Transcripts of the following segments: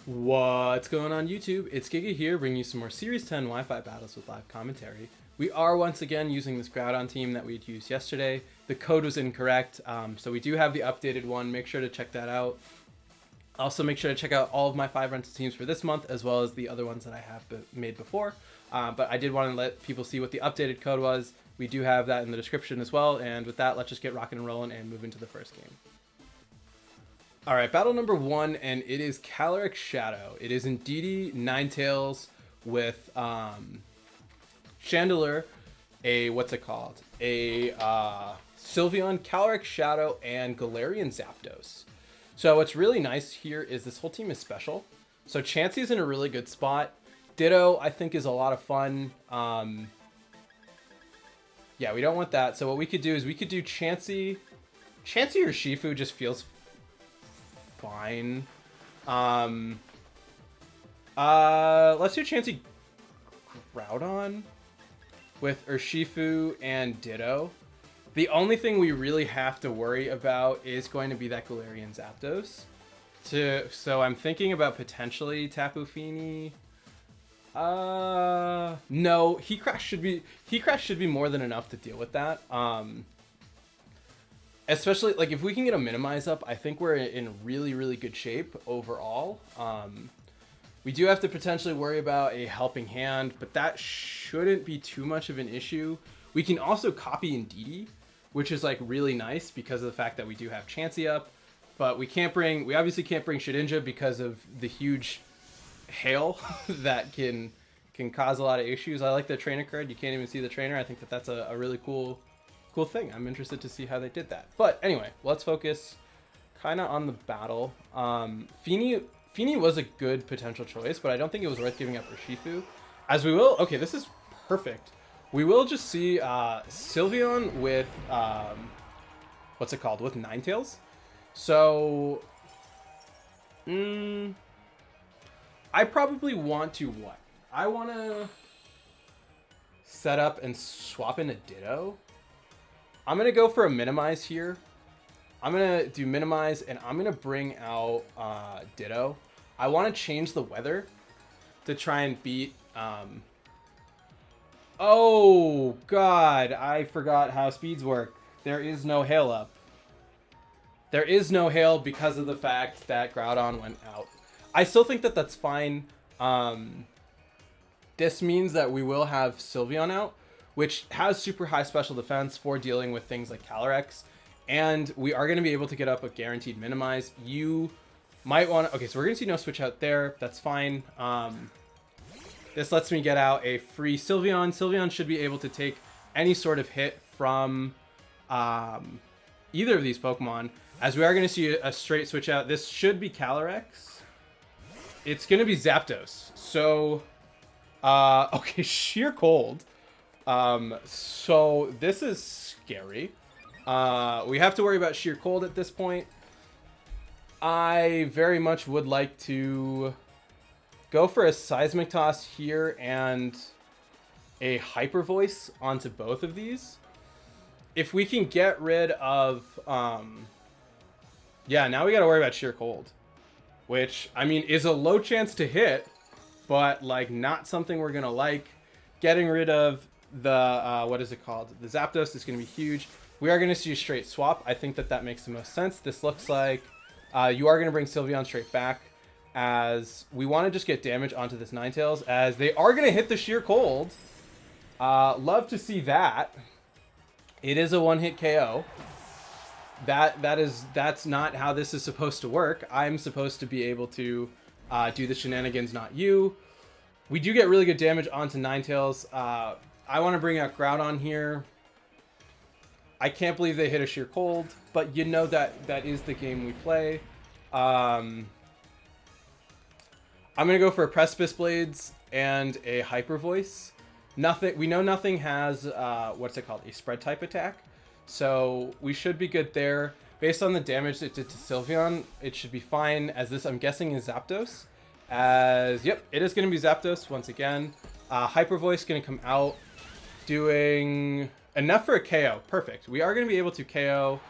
What's going on YouTube? It's Giga here, bringing you some more Series 10 Wi-Fi battles with live commentary. We are once again using this Groudon team that we'd used yesterday. The code was incorrect, so we do have the updated one. Make sure to check that out. Also, make sure to check out all of my 5 rental teams for this month, as well as the other ones that I have made before. But I did want to let people see what the updated code was. We do have that in the description as well. And with that, let's just get rocking and rolling and move into the first game. All right, battle number 1, and it is Calyrex Shadow. It is indeed Ninetales with Chandelure, a Sylveon, Calyrex Shadow, and Galarian Zapdos. So what's really nice here is this whole team is special. So Chansey's in a really good spot. Ditto, I think, is a lot of fun. Yeah, we don't want that. So what we could do is we could do Chansey. Chansey or Shifu just feels fine. Let's do Chansey Groudon with Urshifu and Ditto. The only thing we really have to worry about is going to be that Galarian Zapdos. So I'm thinking about potentially Tapu Fini. No, Heatcrash should be more than enough to deal with that. Especially, like, if we can get a minimize up, I think we're in really, really good shape overall. We do have to potentially worry about a helping hand, but that shouldn't be too much of an issue. We can also copy Indeedee, which is, like, really nice because of the fact that we do have Chansey up, but we obviously can't bring Shedinja because of the huge hail that can cause a lot of issues. I like the trainer card. You can't even see the trainer. I think that that's a really cool thing. I'm interested to see how they did that. But anyway, let's focus kind of on the battle. Fini was a good potential choice, but I don't think it was worth giving up Urshifu. As we will, okay, this is perfect. We will just see Sylveon with, with Ninetales. So, I probably want to what? I want to set up and swap in a Ditto. I'm going to go for a minimize here. I'm going to do minimize, and I'm going to bring out Ditto. I want to change the weather to try and beat... Oh, God. I forgot how speeds work. There is no hail up. There is no hail because of the fact that Groudon went out. I still think that that's fine. This means that we will have Sylveon out, which has super high special defense for dealing with things like Calyrex. And we are going to be able to get up a guaranteed minimize. You might want to... Okay, so we're going to see no switch out there. That's fine. This lets me get out a free Sylveon. Sylveon should be able to take any sort of hit from either of these Pokemon. As we are going to see a straight switch out. This should be Calyrex. It's going to be Zapdos. So, okay, Sheer Cold. So this is scary. We have to worry about Sheer Cold at this point. I very much would like to go for a Seismic Toss here and a Hyper Voice onto both of these. If we can get rid of, yeah, now we got to worry about Sheer Cold, which, I mean, is a low chance to hit, but, like, not something we're going to like. Getting rid of the, the Zapdos is going to be huge. We are going to see a straight swap. I think that that makes the most sense. This looks like you are going to bring Sylveon straight back, as we want to just get damage onto this Ninetales, as they are going to hit the Sheer Cold. Love to see that. It is a one-hit KO. That's not how this is supposed to work. I'm supposed to be able to do the shenanigans, not you. We do get really good damage onto Ninetales. I want to bring out Groudon here. I can't believe they hit a Sheer Cold, but you know that is the game we play. I'm going to go for a Precipice Blades and a Hyper Voice. We know nothing has, a spread type attack. So we should be good there. Based on the damage it did to Sylveon, it should be fine, as this, I'm guessing, is Zapdos. Yep, it is going to be Zapdos once again. Hyper Voice going to come out, doing enough for a KO. Perfect. We are going to be able to KO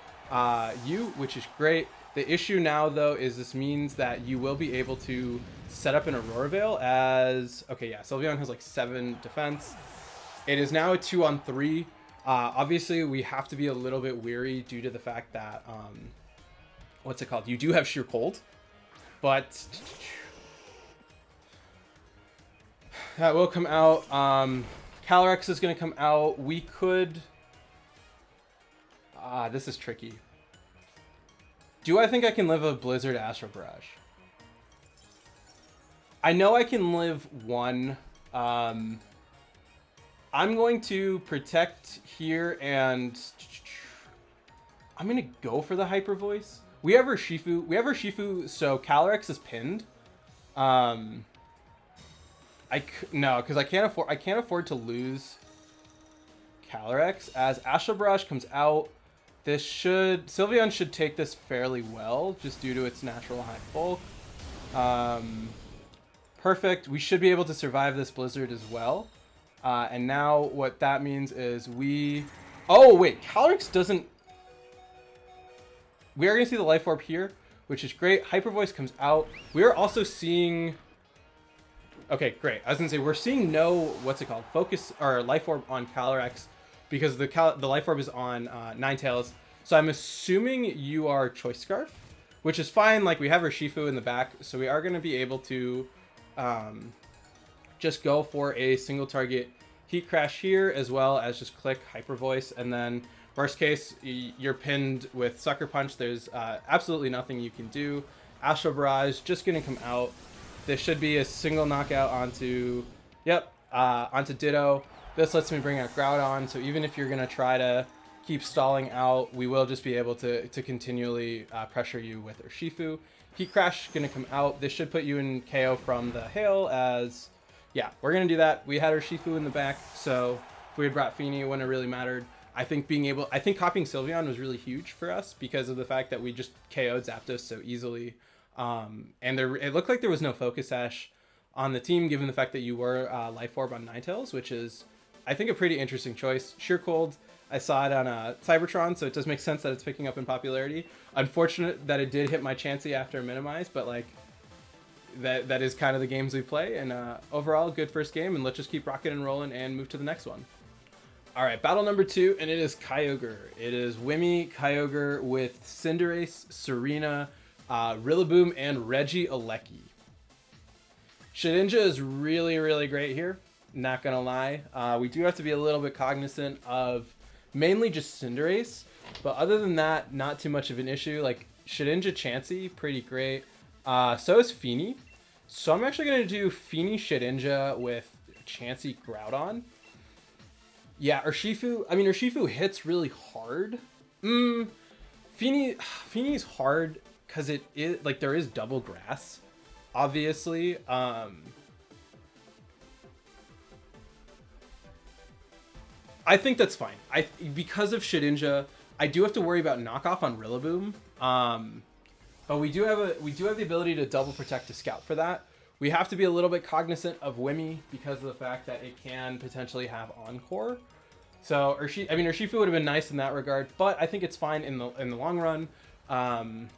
you, which is great. The issue now, though, is this means that you will be able to set up an Aurora Veil as... Okay, yeah, Sylveon has like 7 defense. It is now a 2-on-3. Obviously, we have to be a little bit weary due to the fact that... what's it called? You do have Sheer Cold. But... that will come out. Calyrex is going to come out. We could... this is tricky. Do I think I can live a Blizzard Astro Barrage? I know I can live 1. I'm going to protect here, and I'm going to go for the Hyper Voice. We have Urshifu, so Calyrex is pinned. No, because I can't afford to lose Calyrex as Astro Barrage comes out. Sylveon should take this fairly well, just due to its natural high bulk. Perfect. We should be able to survive this Blizzard as well. And now what that means is oh, wait. Calyrex doesn't... We are going to see the Life Orb here, which is great. Hyper Voice comes out. We are also seeing... Okay, great. I was going to say, we're seeing no... What's it called? Focus or Life Orb on Calyrex, because the Life Orb is on Ninetales. So I'm assuming you are Choice Scarf, which is fine. Like, we have Urshifu in the back, so we are going to be able to just go for a single target Heat Crash here, as well as just click Hyper Voice. And then, worst case, you're pinned with Sucker Punch. There's absolutely nothing you can do. Astro Barrage just going to come out. This should be a single knockout onto Ditto. This lets me bring out Groudon, so even if you're going to try to keep stalling out, we will just be able to continually pressure you with Urshifu. Heat Crash going to come out. This should put you in KO from the Hail as... Yeah, we're going to do that. We had Urshifu in the back, so if we had brought Feeny, it wouldn't have really mattered. I think copying Sylveon was really huge for us because of the fact that we just KO'd Zapdos so easily. And it looked like there was no Focus Sash on the team, given the fact that you were Life Orb on Ninetales, which is... I think a pretty interesting choice. Sheer Cold, I saw it on Cybertron, so it does make sense that it's picking up in popularity. Unfortunate that it did hit my Chansey after Minimize, but like that is kind of the games we play. And overall, good first game, and let's just keep rocking and rolling and move to the next one. All right, battle number 2, and it is Kyogre. It is Wimmy Kyogre with Cinderace, Serena, Rillaboom, and Regieleki. Shedinja is really, really great here. Not gonna lie, we do have to be a little bit cognizant of mainly just Cinderace, but other than that, not too much of an issue. Like Shedinja Chansey, pretty great. So is Feeny. So I'm actually gonna do Feeny Shedinja with Chansey Groudon. Yeah, Urshifu. I mean, Urshifu hits really hard. Feeny's hard because it is like there is double grass, obviously. I think that's fine. Because of Shedinja, I do have to worry about knockoff on Rillaboom. But we do have the ability to double protect to scout for that. We have to be a little bit cognizant of Wimmy because of the fact that it can potentially have Encore. So Urshifu would have been nice in that regard, but I think it's fine in the long run.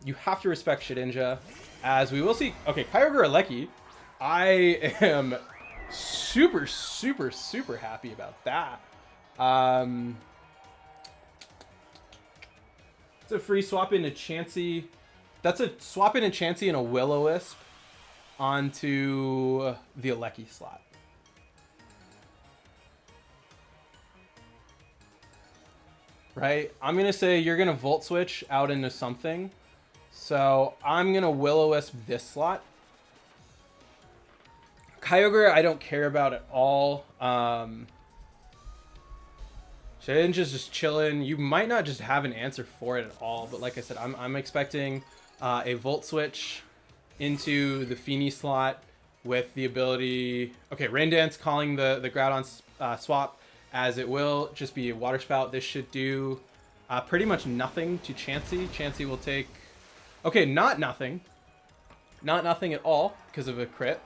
You have to respect Shedinja, as we will see. Okay, Kyogre Alecki. I am super, super, super happy about that. It's a free swap into Chansey. That's a swap into Chansey and a Will-O-Wisp onto the Alecki slot. Right? I'm going to say you're going to Volt Switch out into something. So I'm going to Will-O-Wisp this slot. Kyogre, I don't care about at all. Shedinja's just chilling. You might not just have an answer for it at all, but like I said, I'm expecting a Volt Switch into the Feeny slot with the ability... Okay, Rain Dance calling the Groudon swap, as it will just be a Water Spout. This should do pretty much nothing to Chansey. Chansey will take... Okay, not nothing. Not nothing at all because of a crit.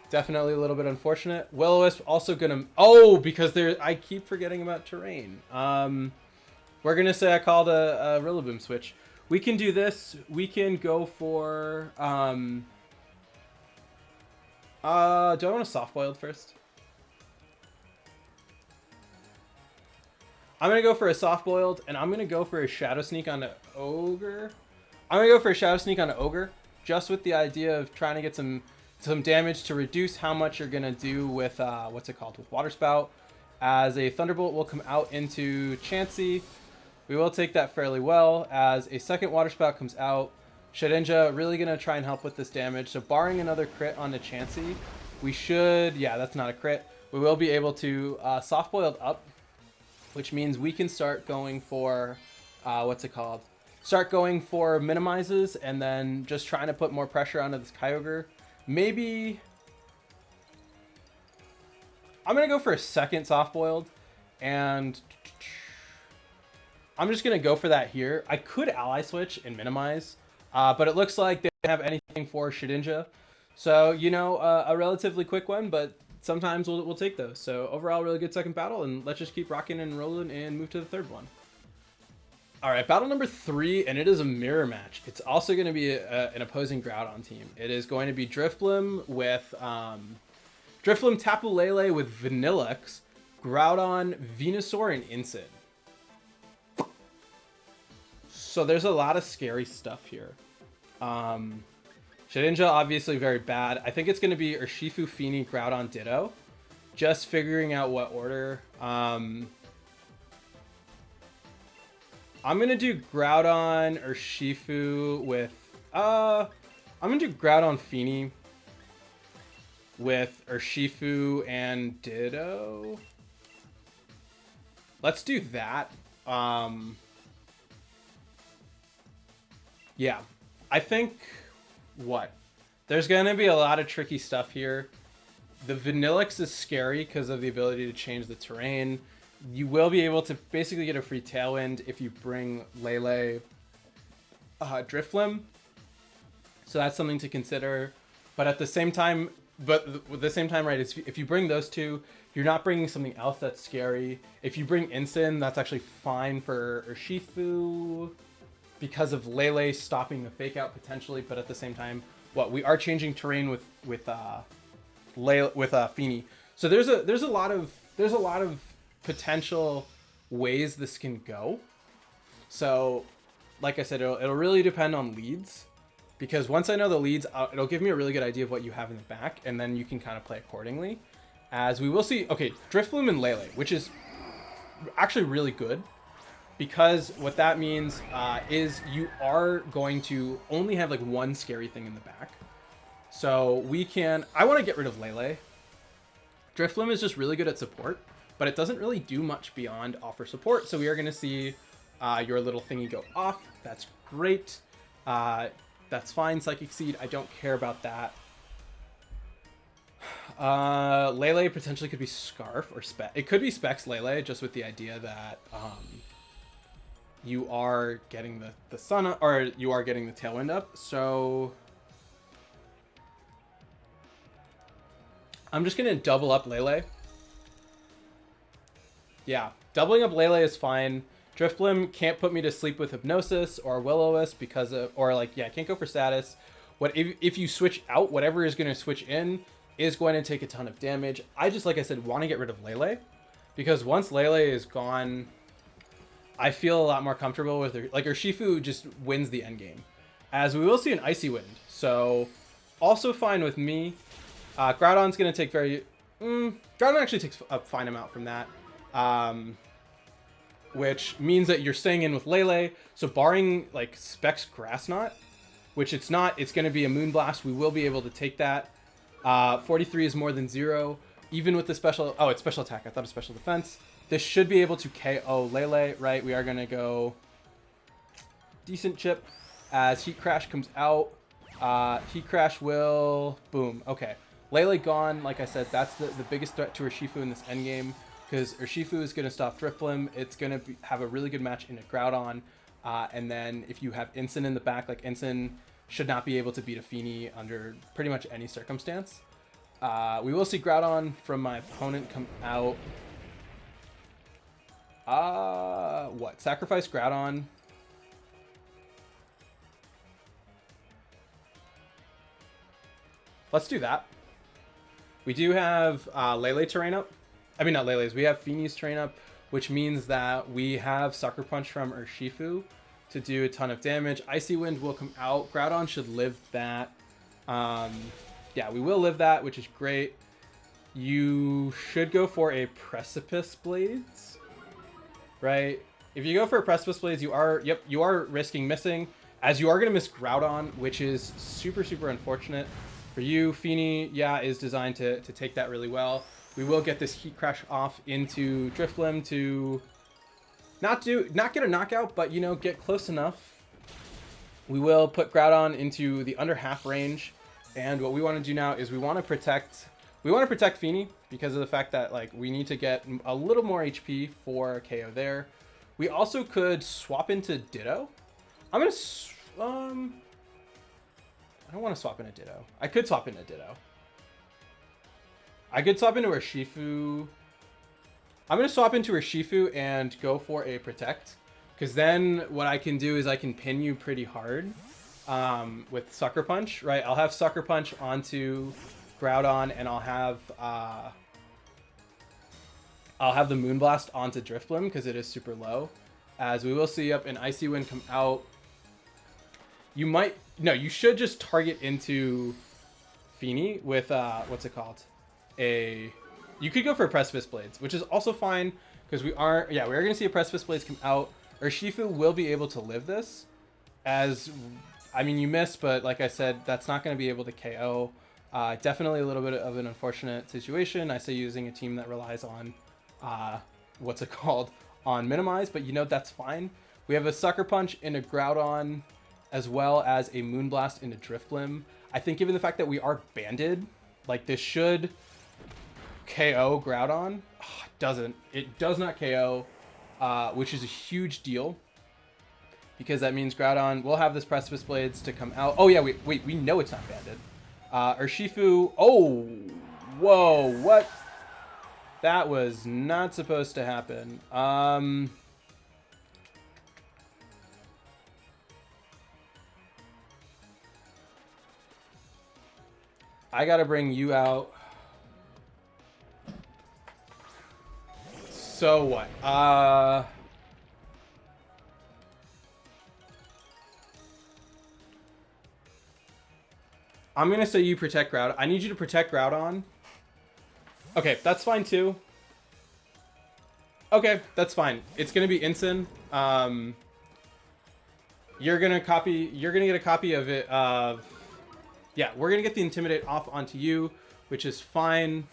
Definitely a little bit unfortunate. Will-O-Wisp also gonna... Oh, because I keep forgetting about terrain. We're gonna say I called a Rillaboom switch. We can do this. We can go for... do I want a soft-boiled first? I'm going to go for a soft-boiled, and I'm going to go for a Shadow Sneak on an Ogre. I'm going to go for a Shadow Sneak on an Ogre, just with the idea of trying to get some damage to reduce how much you're going to do with, what's it called, with Water Spout. As a Thunderbolt will come out into Chansey. We will take that fairly well. As a second Water Spout comes out, Shedinja really going to try and help with this damage. So barring another crit on the Chansey, we should, yeah, that's not a crit. We will be able to soft-boiled up, which means we can start going for, what's it called? Start going for minimizes and then just trying to put more pressure onto this Kyogre. Maybe... I'm going to go for a second soft-boiled, and I'm just going to go for that here. I could ally switch and minimize, but it looks like they don't have anything for Shedinja. So, you know, a relatively quick one, but sometimes we'll take those. So overall, really good second battle, and let's just keep rocking and rolling and move to the third one. All right, battle number 3, and it is a mirror match. It's also going to be an opposing Groudon team. It is going to be Drifblim with Drifblim Tapu Lele with Vanillix, Groudon, Venusaur, and Incin. So there's a lot of scary stuff here. Shedinja obviously very bad. I think it's going to be Urshifu, Feeny, Groudon, Ditto. Just figuring out what order. I'm going to do Groudon, Urshifu with... I'm going to do Groudon, Feeny with Urshifu and Ditto. Let's do that. Yeah. I think... What? There's going to be a lot of tricky stuff here. The Vanillix is scary because of the ability to change the terrain. You will be able to basically get a free Tailwind if you bring Lele Drifblim. So that's something to consider. But at the same time, right, if you bring those two, you're not bringing something else that's scary. If you bring Incin, that's actually fine for Urshifu because of Lele stopping the fake out potentially. But at the same time, we are changing terrain with Feeny. So there's a lot of potential ways this can go. So, like I said, it'll really depend on leads, because once I know the leads, it'll give me a really good idea of what you have in the back, and then you can kind of play accordingly. As we will see, okay, Drifblim and Lele, which is actually really good, because what that means is you are going to only have like one scary thing in the back. So I want to get rid of Lele. Drifblim is just really good at support, but it doesn't really do much beyond offer support. So we are going to see your little thingy go off. That's great. That's fine. Psychic Seed, I don't care about that. Lele potentially could be Scarf or Specs. It could be Specs Lele, just with the idea that you are getting the sun, or you are getting the Tailwind up. So I'm just going to double up Lele. Yeah, doubling up Lele is fine. Drifblim can't put me to sleep with Hypnosis or Will-O-Wisp because of, or like, yeah, can't go for status. If you switch out, whatever is going to switch in is going to take a ton of damage. I just, like I said, want to get rid of Lele, because once Lele is gone, I feel a lot more comfortable with her. Like, Urshifu just wins the end game, as we will see an Icy Wind. So also fine with me. Groudon's going to take Groudon actually takes a fine amount from that. Which means that you're staying in with Lele. So barring like Specs Grass Knot, which it's not, it's going to be a Moonblast. We will be able to take that. 43 is more than 0. Even with the special, oh, it's special attack. I thought it was special defense. This should be able to KO Lele, right? We are going to go decent chip as Heat Crash comes out. Heat Crash will, boom. Okay. Lele gone. Like I said, that's the biggest threat to Urshifu in this endgame, because Urshifu is going to stop Drifblim. It's going to have a really good match into Groudon. And then if you have Incin in the back, like Incin should not be able to beat a Feeny under pretty much any circumstance. We will see Groudon from my opponent come out. Sacrifice Groudon. Let's do that. We do have Lele terrain up. I mean, not Lele's. We have Feeney's terrain up, which means that we have Sucker Punch from Urshifu to do a ton of damage. Icy Wind will come out. Groudon should live that. Yeah, we will live that, which is great. You should go for a Precipice Blades, right? If you go for a Precipice Blades, you are risking missing, as you are going to miss Groudon, which is super, super unfortunate. For you, Feeney, yeah, is designed to take that really well. We will get this Heat Crash off into Drifblim to not get a knockout, but, you know, get close enough. We will put Groudon into the under half range, and what we want to do now is we want to protect Feeney because of the fact that, like, we need to get a little more HP for KO there. We also could swap into Ditto. I'm gonna I don't want to swap into Ditto. I could swap into Ditto. I could swap into Urshifu. I'm going to swap into Urshifu and go for a Protect. Because then what I can do is I can pin you pretty hard with Sucker Punch, right? I'll have Sucker Punch onto Groudon, and I'll have the Moonblast onto Drifblim because it is super low. As we will see up an Icy Wind come out. You should just target into Feeney with, what's it called? You could go for a Precipice Blades, which is also fine, because we are going to see a Precipice Blades come out. Urshifu will be able to live this, you missed, but like I said, that's not going to be able to KO. Definitely a little bit of an unfortunate situation. I say using a team that relies on, on Minimize, but that's fine. We have a Sucker Punch into Groudon, as well as a Moonblast into Drifblim. I think given the fact that we are banded, like, this should KO Groudon. Oh, it doesn't. It does not KO, which is a huge deal, because that means Groudon will have this Precipice Blades to come out. Oh yeah, wait, we know it's not banded. Urshifu, oh, whoa, what? That was not supposed to happen. I gotta bring you out. So what? I'm gonna say you protect Groudon. I need you to protect Groudon. Okay, that's fine too. Okay, that's fine. It's gonna be Ensign. You're gonna get a copy of it. Yeah, we're gonna get the Intimidate off onto you, which is fine.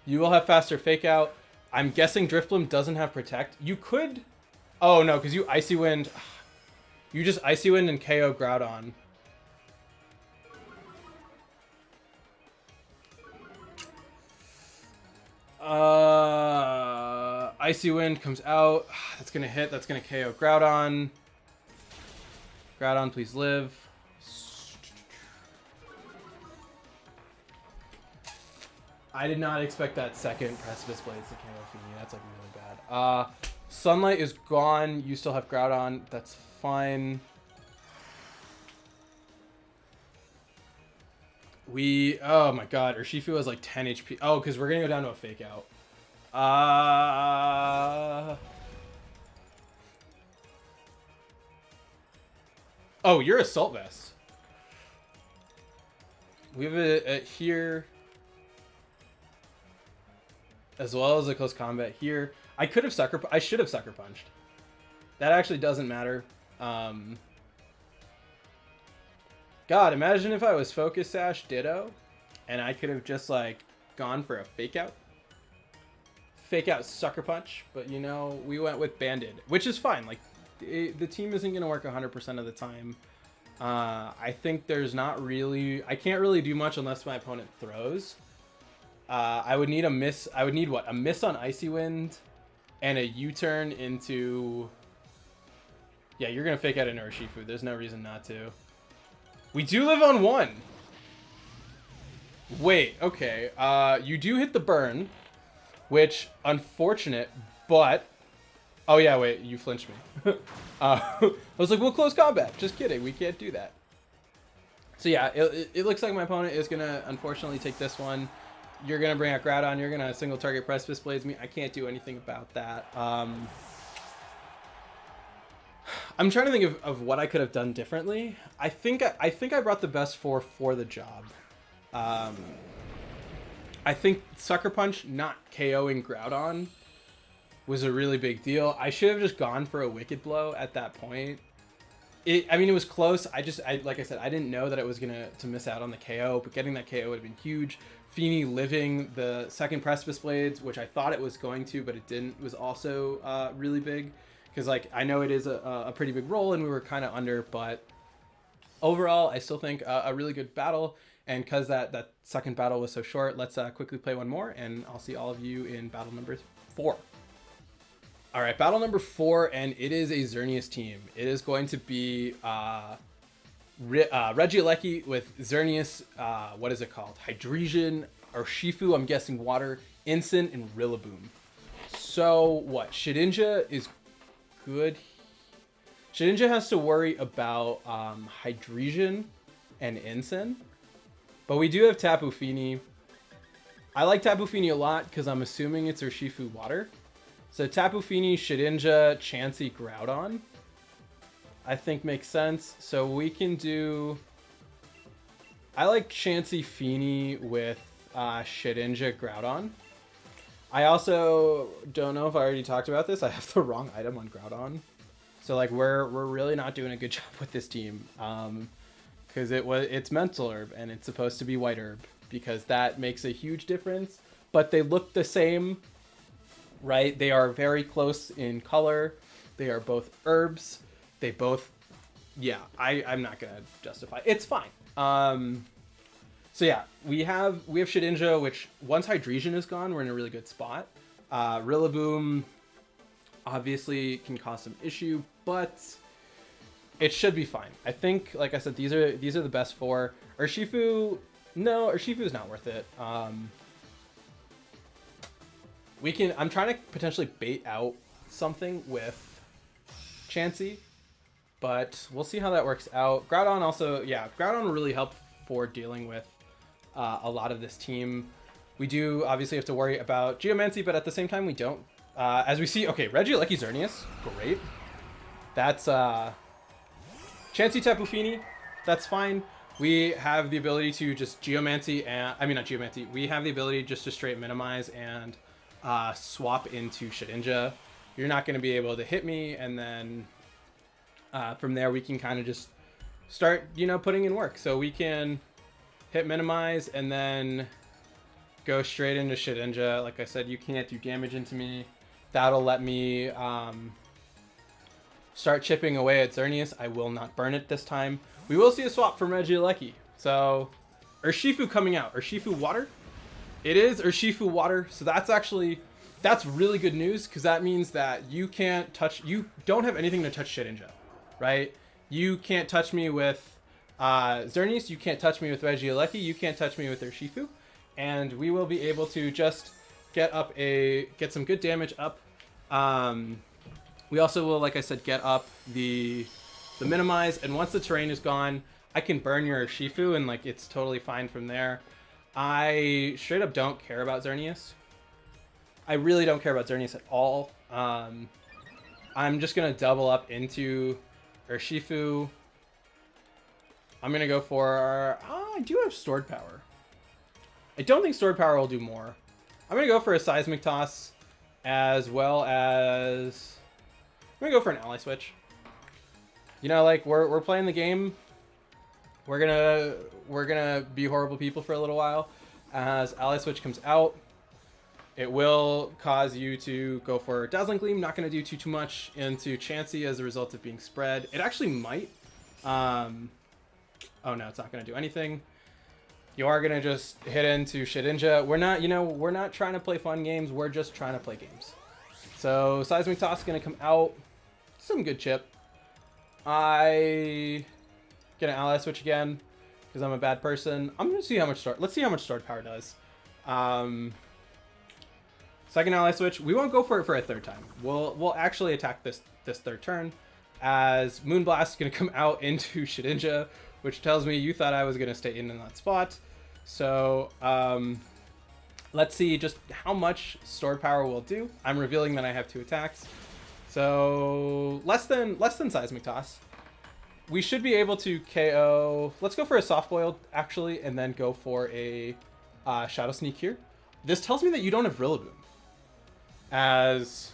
You will have faster Fake Out. I'm guessing Drifblim doesn't have Protect. You could... Oh, no, because you Icy Wind... You just Icy Wind and KO Groudon. Icy Wind comes out. That's going to hit. That's going to KO Groudon. Groudon, please live. I did not expect that second Precipice Blades to KO Feeney. That's, like, really bad. Sunlight is gone. You still have Groudon. That's fine. Oh my god, Urshifu has like 10 HP. Oh, because we're going to go down to a Fake Out. Oh, you're Assault Vest. We have it here, as well as a Close Combat here. I should have Sucker Punched. That actually doesn't matter. God, imagine if I was Focus Sash Ditto, and I could have just, like, gone for a Fake Out. Fake Out Sucker Punch, but, you know, we went with Banded, which is fine. Like, the team isn't going to work 100% of the time. I think there's not really... I can't really do much unless my opponent throws. I would need a miss... I would need, what? A miss on Icy Wind and a U-turn into... Yeah, you're going to Fake Out an Urshifu. There's no reason not to. We do live on 1. Wait, okay. You do hit the burn, which, unfortunate, but... Oh, yeah, wait, you flinched me. I was like, we'll close combat. Just kidding, we can't do that. So yeah, it looks like my opponent is going to unfortunately take this one. You're going to bring out Groudon. You're going to single target Precipice Blades me. I can't do anything about that. I'm trying to think of what I could have done differently. I think I brought the best for the job. I think Sucker Punch not KOing Groudon was a really big deal. I should have just gone for a Wicked Blow at that point. I mean, it was close. Like I said, I didn't know that it was to miss out on the KO, but getting that KO would have been huge. Feeney living the second Precipice Blades, which I thought it was going to, but it didn't, was also really big. Because, like, I know it is a pretty big roll, and we were kind of under, but overall, I still think a really good battle. And because that second battle was so short, let's quickly play one more, and I'll see all of you in battle number 4. All right, battle number 4, and it is a Xerneas team. It is going to be Regieleki with Xerneas, what is it called? Hydreigon, Urshifu, I'm guessing water, Incin, and Rillaboom. So, what? Shedinja is good. Shedinja has to worry about Hydreigon and Incin. But we do have Tapu Fini. I like Tapu Fini a lot because I'm assuming it's Urshifu water. So Tapu Fini, Shedinja, Chansey, Groudon, I think makes sense. So we can do... I like Chansey Fini with Shedinja, Groudon. I also don't know if I already talked about this. I have the wrong item on Groudon. So like we're really not doing a good job with this team. Because it's Mental Herb and it's supposed to be White Herb because that makes a huge difference. But they look the same, right? They are very close in color. They are both herbs. They both, yeah. I'm not gonna justify. It's fine. So yeah, we have Shedinja, which once Hydreigon is gone, we're in a really good spot. Rillaboom obviously can cause some issue, but it should be fine. I think, like I said, these are the best 4. Urshifu, no, Urshifu is not worth it. I'm trying to potentially bait out something with Chansey, but we'll see how that works out. Groudon also, yeah, Groudon will really help for dealing with a lot of this team. We do obviously have to worry about Geomancy, but at the same time we don't. As we see, okay, Regieleki Xerneas, great. That's Chansey Tapu Fini, that's fine. We have the ability to just Geomancy, and I mean not Geomancy. We have the ability just to straight minimize and swap into Shedinja. You're not going to be able to hit me, and then from there we can kind of just start, putting in work. So we can hit minimize and then go straight into Shedinja. Like I said, you can't do damage into me. That'll let me start chipping away at Xerneas. I will not burn it this time. We will see a swap from Regieleki. So Urshifu coming out. Urshifu water. It is Urshifu water. So that's really good news because that means that you don't have anything to touch Shedinja, right? You can't touch me with Xerneas. You can't touch me with Regieleki. You can't touch me with Urshifu. And we will be able to just get some good damage up. We also will, like I said, get up the minimize, and once the terrain is gone, I can burn your Urshifu, and like it's totally fine from there. I straight up don't care about Xerneas. I really don't care about Xerneas at all. I'm just gonna double up into Urshifu. I'm gonna go for I do have stored power. I don't think stored power will do more. I'm gonna go for a Seismic Toss, as well as I'm gonna go for an Ally Switch. Like we're playing the game. We're gonna be horrible people for a little while. As Ally Switch comes out, it will cause you to go for Dazzling Gleam. Not gonna do too much into Chansey as a result of being spread. It actually might. Oh no, it's not gonna do anything. You are gonna just hit into Shedinja. We're not trying to play fun games. We're just trying to play games. So Seismic Toss is gonna come out. Some good chip. I get an Ally Switch again because I'm a bad person. I'm gonna see how much let's see how much stored power does. Second Ally Switch. We won't go for it for a third time. We'll actually attack this third turn as Moonblast is gonna come out into Shedinja, which tells me you thought I was going to stay in that spot. So let's see just how much stored power will do. I'm revealing that I have 2 attacks. So less than Seismic Toss. We should be able to KO. Let's go for a Soft Boiled, actually, and then go for a Shadow Sneak here. This tells me that you don't have Rillaboom. As,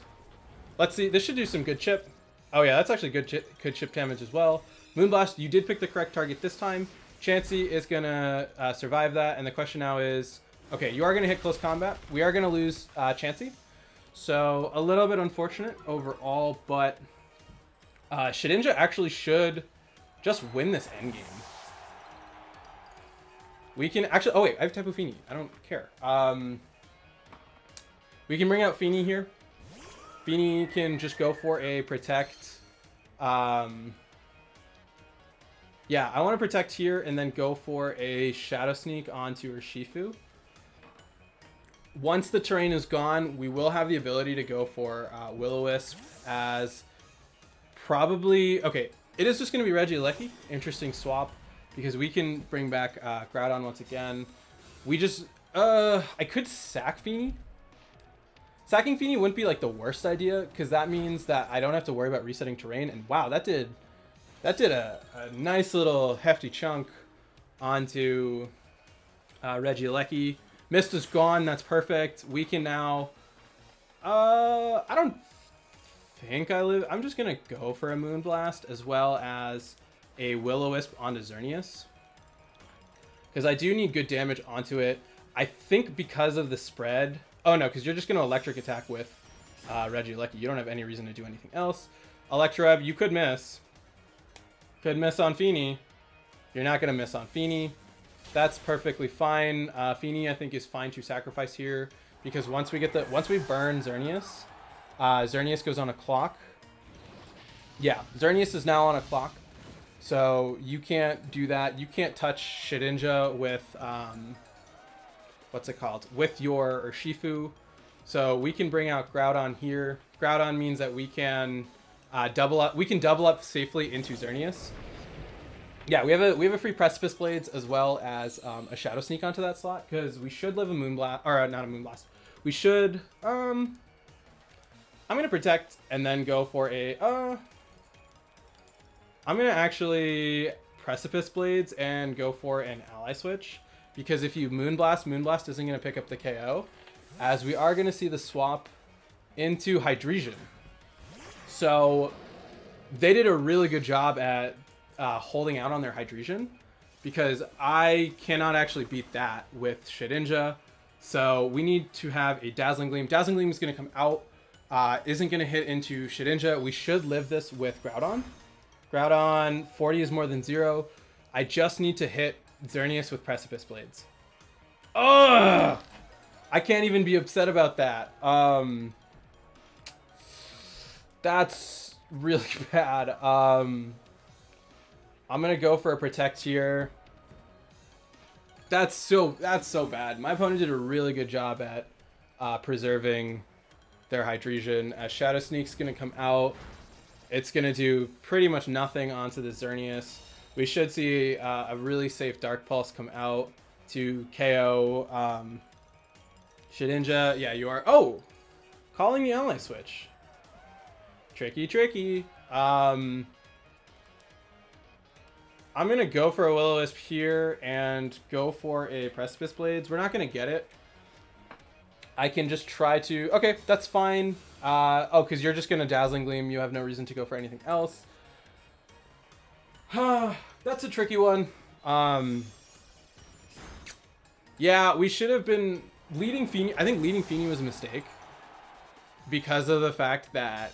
let's see, this should do some good chip. Oh yeah, that's actually good chip damage as well. Moonblast, you did pick the correct target this time. Chansey is going to survive that, and the question now is, okay, you are going to hit close combat. We are going to lose Chansey. So a little bit unfortunate overall, but Shedinja actually should just win this endgame. We can actually... Oh, wait. I have Tapu Fini. I don't care. We can bring out Fini here. Fini can just go for a Protect. Yeah, I want to Protect here and then go for a Shadow Sneak onto Urshifu. Once the terrain is gone, we will have the ability to go for Will-O-Wisp as probably... Okay, it is just going to be Regieleki. Interesting swap. Because we can bring back Groudon once again. We just... I could sack Fini. Sacking Fini wouldn't be like the worst idea, because that means that I don't have to worry about resetting terrain. And wow, that did a nice little hefty chunk onto Regieleki. Mist is gone. That's perfect. We can now... I don't think I live... I'm just going to go for a Moonblast as well as a Will-O-Wisp onto Xerneas, because I do need good damage onto it. I think because of the spread... Oh no, because you're just going to Electric Attack with Regieleki. You don't have any reason to do anything else. Electroweb, you could miss. Could miss on Fini. You're not going to miss on Fini. That's perfectly fine. Fini, I think, is fine to sacrifice here, because once we burn Xerneas, Xerneas goes on a clock. Yeah, Xerneas is now on a clock. So you can't do that. You can't touch Shedinja with, what's it called? With your Urshifu. So we can bring out Groudon here. Groudon means that we can double up. We can double up safely into Xerneas. Yeah, we have a free Precipice Blades as well as a Shadow Sneak onto that slot, because we should live a Moonblast, or not a Moonblast. We should. I'm gonna Protect and then go for a. I'm going to actually Precipice Blades and go for an Ally Switch, because if you Moonblast, Moonblast isn't going to pick up the KO, as we are going to see the swap into Hydreigon. So they did a really good job at holding out on their Hydreigon, because I cannot actually beat that with Shedinja. So we need to have a Dazzling Gleam. Dazzling Gleam is going to come out, isn't going to hit into Shedinja. We should live this with Groudon. Groudon, 40 is more than 0. I just need to hit Xerneas with Precipice Blades. Ugh! I can't even be upset about that. That's really bad. I'm gonna go for a Protect here. That's so bad. My opponent did a really good job at preserving their Hydreigon. As Shadow Sneak's gonna come out. It's going to do pretty much nothing onto the Xerneas. We should see a really safe Dark Pulse come out to KO Shedinja. Yeah, you are. Oh! Calling the Ally Switch. Tricky, tricky. I'm going to go for a Will-O-Wisp here and go for a Precipice Blades. We're not going to get it. I can just try to... Okay, that's fine. Oh, because you're just going to Dazzling Gleam. You have no reason to go for anything else. That's a tricky one. Yeah, we should have been leading Fini. I think leading Fini was a mistake, because of the fact that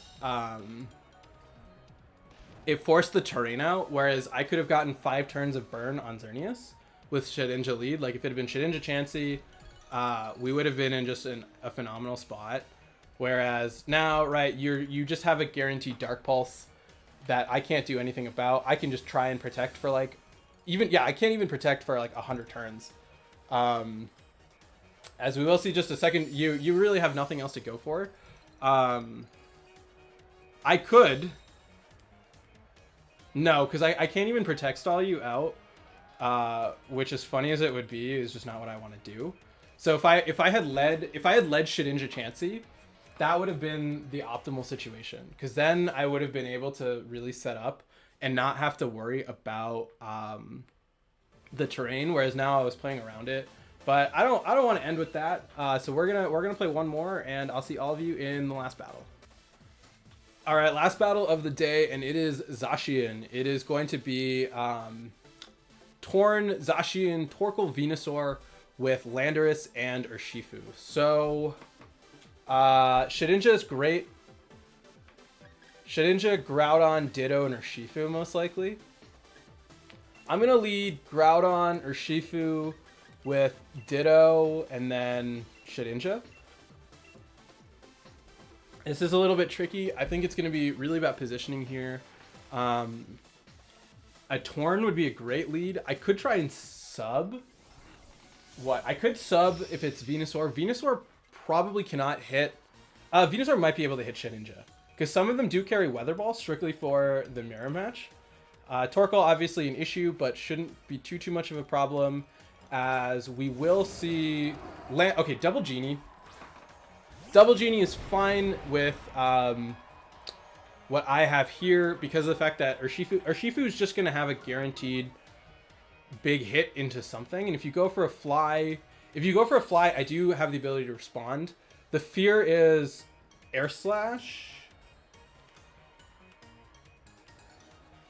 it forced the terrain out, whereas I could have gotten 5 turns of burn on Xerneas with Shedinja lead. Like, if it had been Shedinja Chansey, we would have been in just a phenomenal spot. Whereas now, right, you just have a guaranteed Dark Pulse that I can't do anything about. I can just try and Protect for like, I can't even Protect for like 100 turns. As we will see just a second, you really have nothing else to go for. I could. No, because I can't even Protect stall you out which, as funny as it would be, is just not what I want to do. So if I had led Shedinja Chansey, that would have been the optimal situation, because then I would have been able to really set up and not have to worry about the terrain, whereas now I was playing around it. But I don't want to end with that. So we're gonna play one more, and I'll see all of you in the last battle. All right, last battle of the day, and it is Zacian. It is going to be Torn, Zacian, Torkoal, Venusaur with Landorus and Urshifu. So Shedinja is great. Shedinja, Groudon, Ditto, and Urshifu most likely. I'm gonna lead Groudon, Urshifu with Ditto, and then Shedinja. This is a little bit tricky. I think it's going to be really about positioning here. A Torn would be a great lead. I could try and sub. What? I could sub if it's Venusaur. Venusaur probably cannot hit. Venusaur might be able to hit Shedinja, because some of them do carry Weather Ball strictly for the mirror match. Torkoal, obviously an issue, but shouldn't be too much of a problem, as we will see... Okay, Double Genie. Double Genie is fine with what I have here, because of the fact that Urshifu is just going to have a guaranteed big hit into something. And if you go for a fly, I do have the ability to respond. The fear is Air Slash.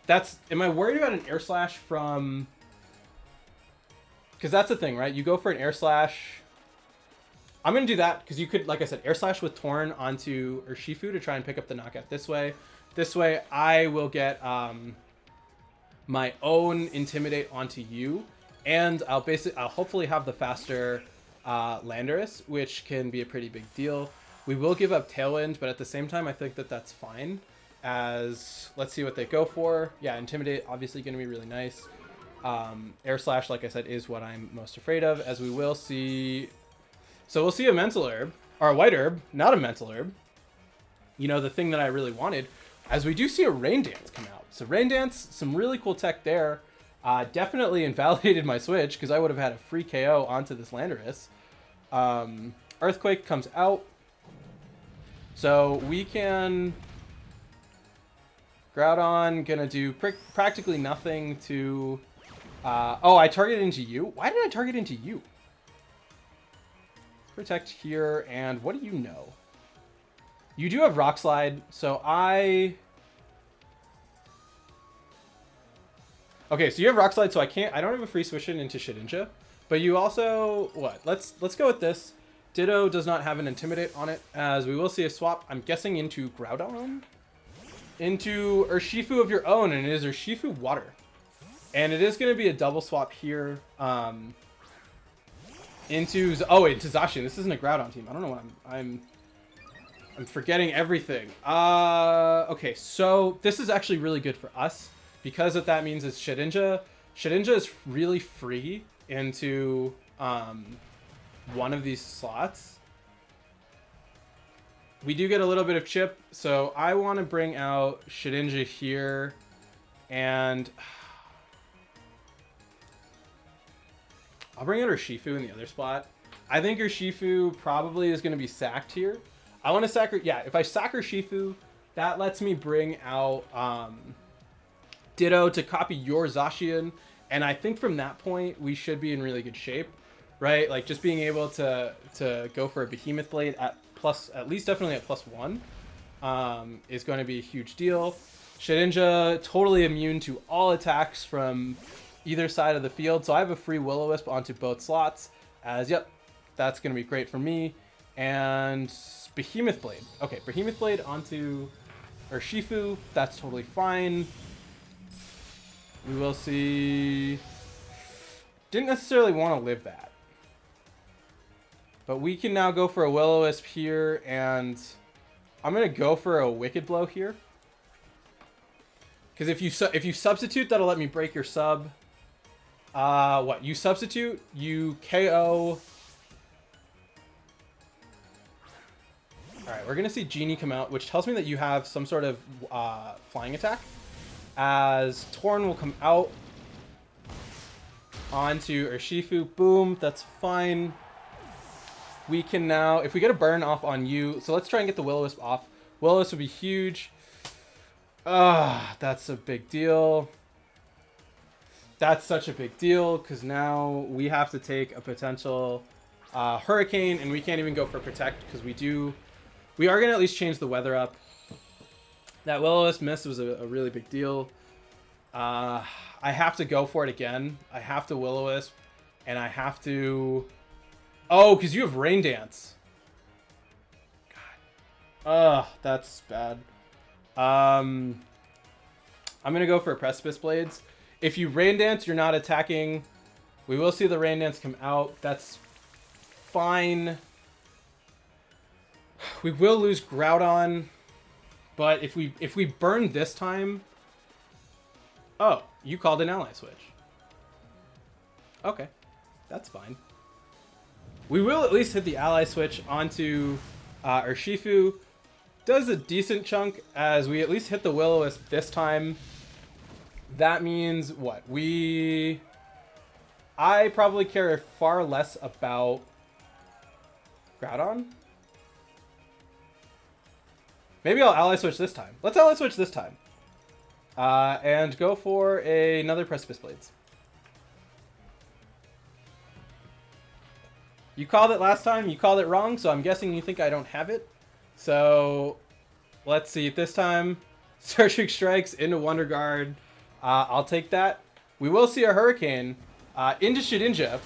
Am I worried about an Air Slash from... Because that's the thing, right? You go for an Air Slash. I'm going to do that because you could, like I said, Air Slash with Torn onto Urshifu to try and pick up the knockout this way. This way, I will get my own Intimidate onto you, and I'll hopefully have the faster Landorus, which can be a pretty big deal. We will give up Tailwind, but at the same time, I think that that's fine. As let's see what they go for. Yeah, Intimidate obviously going to be really nice. Air Slash, like I said, is what I'm most afraid of, as we will see. So we'll see a Mental Herb, or a White Herb, not a Mental Herb. You know, the thing that I really wanted, as we do see a Rain Dance come out. So Rain Dance, some really cool tech there. Definitely invalidated my switch, because I would have had a free KO onto this Landorus. Earthquake comes out. So we can... Groudon gonna do practically nothing to... oh, I targeted into you? Why did I target into you? Protect here, and what do you know? You do have Rock Slide, so I... Okay, so you have Rock Slide, so I don't have a free switch in into Shedinja. But you also... What? Let's go with this. Ditto does not have an Intimidate on it, as we will see a swap, I'm guessing, into Groudon? Into Urshifu of your own, and it is Urshifu Water. And it is going to be a double swap here. Into Zacian. This isn't a Groudon team. I don't know what I'm forgetting everything. Okay, so this is actually really good for us, because what that means is Shedinja is really free into one of these slots. We do get a little bit of chip, so I want to bring out Shedinja here, and I'll bring out Urshifu in the other spot. I think Urshifu probably is going to be sacked here. I want to sack her. Yeah, if I sack Urshifu, that lets me bring out Ditto to copy your Zacian, and I think from that point we should be in really good shape, right? Like just being able to go for a Behemoth Blade at least definitely at +1 is going to be a huge deal. Shedinja totally immune to all attacks from either side of the field, so I have a free Will-O-Wisp onto both slots, as yep, that's going to be great for me. And Behemoth Blade. Okay, Behemoth Blade onto Urshifu, that's totally fine. We will see... Didn't necessarily want to live that. But we can now go for a Will-O-Wisp here, and I'm going to go for a Wicked Blow here. Because if you substitute, that'll let me break your sub. What? You substitute, you KO. Alright, we're going to see Genie come out, which tells me that you have some sort of flying attack. As Torn will come out. onto Urshifu. Boom, that's fine. We can now, if we get a burn off on you, so let's try and get the Will-O-Wisp off. Will-O-Wisp would be huge. That's a big deal. That's such a big deal, because now we have to take a potential Hurricane, and we can't even go for Protect, because we are going to at least change the weather up. That Will-O-Wisp miss was a really big deal. I have to go for it again. I have to Will-O-Wisp, and I have to... Oh, because you have Rain Dance. God. That's bad. I'm going to go for Precipice Blades. If you Rain Dance, you're not attacking. We will see the Rain Dance come out. That's fine. We will lose Groudon. But if we burn this time... Oh, you called an ally switch. Okay, that's fine. We will at least hit the ally switch onto Urshifu. Does a decent chunk as we at least hit the Will-O-Wisp this time. That means what? I probably care far less about Groudon. Maybe I'll ally switch this time. Let's ally switch this time. And go for another Precipice Blades. You called it last time. You called it wrong, so I'm guessing you think I don't have it. So let's see. This time, Searching Strikes into Wonder Guard. I'll take that. We will see a Hurricane into Shedinja.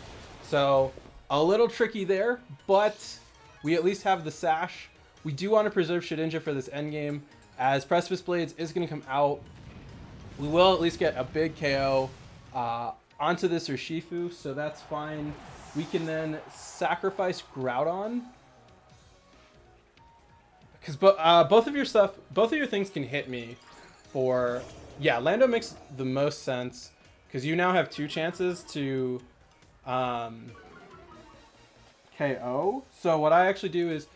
So a little tricky there, but we at least have the Sash. We do want to preserve Shedinja for this endgame, as Precipice Blades is going to come out. We will at least get a big KO onto this Urshifu, so that's fine. We can then sacrifice Groudon. Because both of your things can hit me for... Yeah, Lando makes the most sense, because you now have 2 chances to KO. So what I actually do is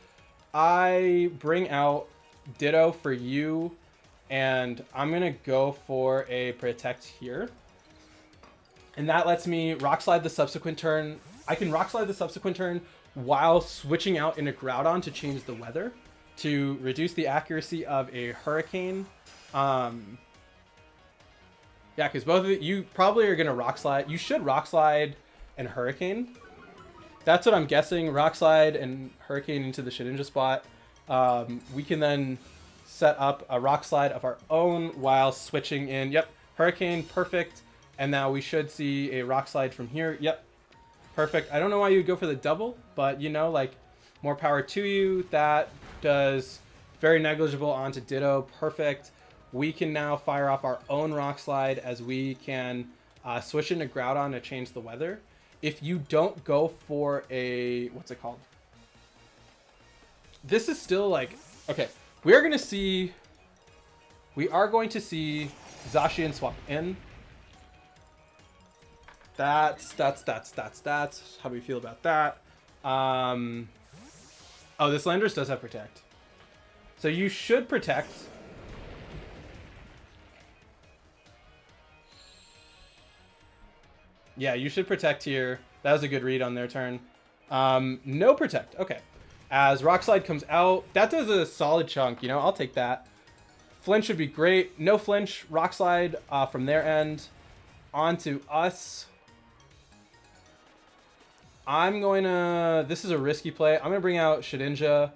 I bring out Ditto for you, and I'm going to go for a Protect here. And that lets me Rock Slide the subsequent turn. I can Rock Slide the subsequent turn while switching out into Groudon to change the weather, to reduce the accuracy of a Hurricane. Yeah, because both of you probably are going to Rock Slide. You should Rock Slide and Hurricane. That's what I'm guessing. Rock Slide and Hurricane into the Shedinja spot. We can then set up a Rock Slide of our own while switching in. Yep, Hurricane, perfect. And now we should see a Rock Slide from here. Yep, perfect. I don't know why you would go for the double, but you know, like, more power to you. That does very negligible onto Ditto. Perfect. We can now fire off our own Rock Slide as we can switch into Groudon to change the weather. If you don't go for a... What's it called? This is still like... Okay, we are going to see... We are going to see Zacian swap in. That's how do we feel about that? Oh, this Landorus does have Protect. So you should Protect. Yeah, you should Protect here. That was a good read on their turn. No Protect. Okay. As Rock Slide comes out, that does a solid chunk. You know, I'll take that. Flinch would be great. No Flinch. Rock Slide from their end onto us. I'm going to... This is a risky play. I'm going to bring out Shedinja,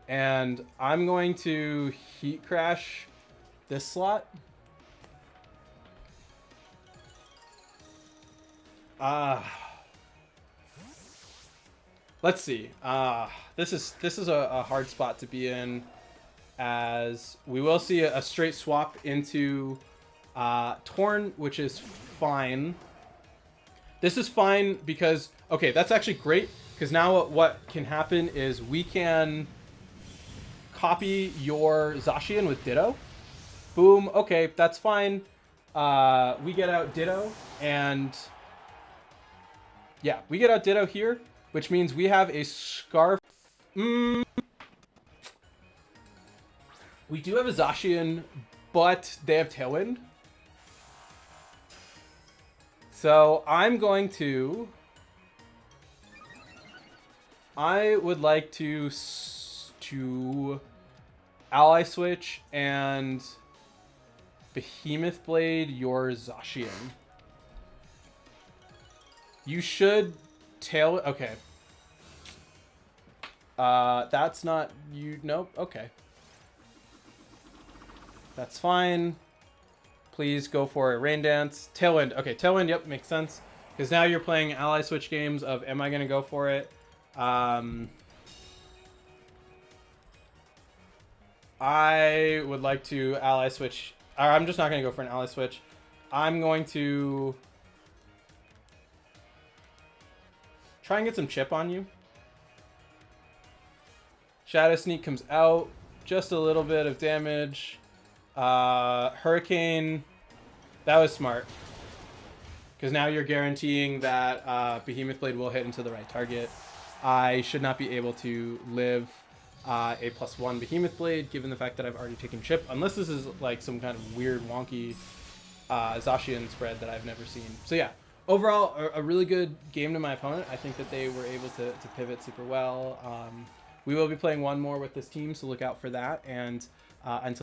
and I'm going to Heat Crash this slot. Let's see. This is a hard spot to be in, as we will see a straight swap into Torn, which is fine. This is fine because, okay, that's actually great, because now what can happen is we can copy your Zacian with Ditto. Boom. Okay, that's fine. We get out Ditto, and yeah, we get out Ditto here, which means we have a Scarf. We do have a Zacian, but they have Tailwind. So I'm going to... I would like to ally switch and Behemoth Blade your Zacian. You should tail... Okay. That's not... you. Nope. Okay. That's fine. Please go for a Rain Dance. Tailwind. Okay, Tailwind, yep, makes sense. Because now you're playing ally switch games of am I going to go for it? I would like to ally switch. Or I'm just not going to go for an ally switch. I'm going to try and get some chip on you. Shadow Sneak comes out. Just a little bit of damage. Hurricane. That was smart. Because now you're guaranteeing that Behemoth Blade will hit into the right target. I should not be able to live a +1 Behemoth Blade, given the fact that I've already taken chip. Unless this is like some kind of weird, wonky Zacian spread that I've never seen. So yeah, overall, a really good game to my opponent. I think that they were able to pivot super well. We will be playing one more with this team, so look out for that. And until